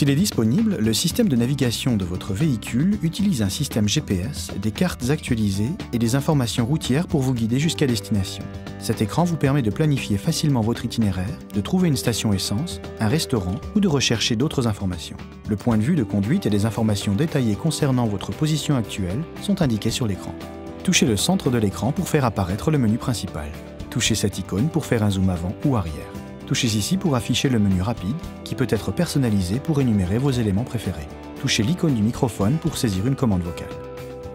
S'il est disponible, le système de navigation de votre véhicule utilise un système GPS, des cartes actualisées et des informations routières pour vous guider jusqu'à destination. Cet écran vous permet de planifier facilement votre itinéraire, de trouver une station essence, un restaurant ou de rechercher d'autres informations. Le point de vue de conduite et des informations détaillées concernant votre position actuelle sont indiquées sur l'écran. Touchez le centre de l'écran pour faire apparaître le menu principal. Touchez cette icône pour faire un zoom avant ou arrière. Touchez ici pour afficher le menu rapide, qui peut être personnalisé pour énumérer vos éléments préférés. Touchez l'icône du microphone pour saisir une commande vocale.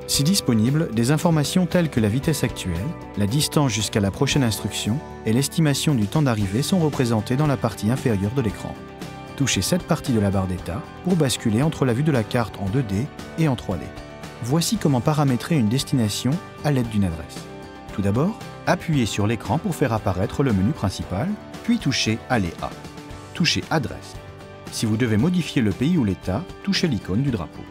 Si disponible, des informations telles que la vitesse actuelle, la distance jusqu'à la prochaine instruction et l'estimation du temps d'arrivée sont représentées dans la partie inférieure de l'écran. Touchez cette partie de la barre d'état pour basculer entre la vue de la carte en 2D et en 3D. Voici comment paramétrer une destination à l'aide d'une adresse. Tout d'abord, appuyez sur l'écran pour faire apparaître le menu principal, puis touchez Aller à. Touchez Adresse. Si vous devez modifier le pays ou l'État, touchez l'icône du drapeau.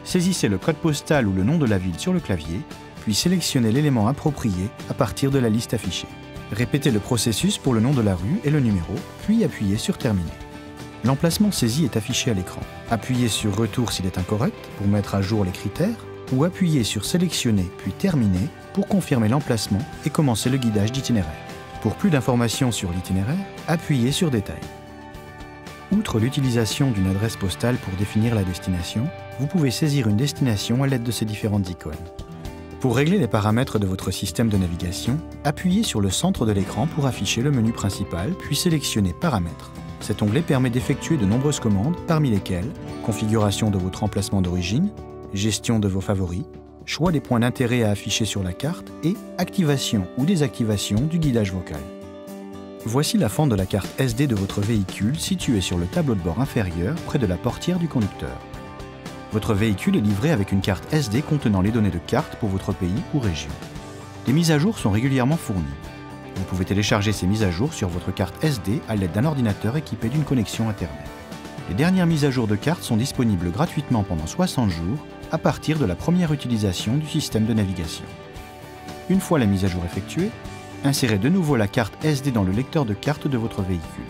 Saisissez le code postal ou le nom de la ville sur le clavier, puis sélectionnez l'élément approprié à partir de la liste affichée. Répétez le processus pour le nom de la rue et le numéro, puis appuyez sur Terminer. L'emplacement saisi est affiché à l'écran. Appuyez sur Retour s'il est incorrect pour mettre à jour les critères, ou appuyez sur Sélectionner puis Terminer pour confirmer l'emplacement et commencer le guidage d'itinéraire. Pour plus d'informations sur l'itinéraire, appuyez sur Détails. Outre l'utilisation d'une adresse postale pour définir la destination, vous pouvez saisir une destination à l'aide de ces différentes icônes. Pour régler les paramètres de votre système de navigation, appuyez sur le centre de l'écran pour afficher le menu principal, puis sélectionnez Paramètres. Cet onglet permet d'effectuer de nombreuses commandes, parmi lesquelles configuration de votre emplacement d'origine, gestion de vos favoris, choix des points d'intérêt à afficher sur la carte et activation ou désactivation du guidage vocal. Voici la fente de la carte SD de votre véhicule située sur le tableau de bord inférieur près de la portière du conducteur. Votre véhicule est livré avec une carte SD contenant les données de carte pour votre pays ou région. Les mises à jour sont régulièrement fournies. Vous pouvez télécharger ces mises à jour sur votre carte SD à l'aide d'un ordinateur équipé d'une connexion Internet. Les dernières mises à jour de cartes sont disponibles gratuitement pendant 60 jours à partir de la première utilisation du système de navigation. Une fois la mise à jour effectuée, insérez de nouveau la carte SD dans le lecteur de carte de votre véhicule.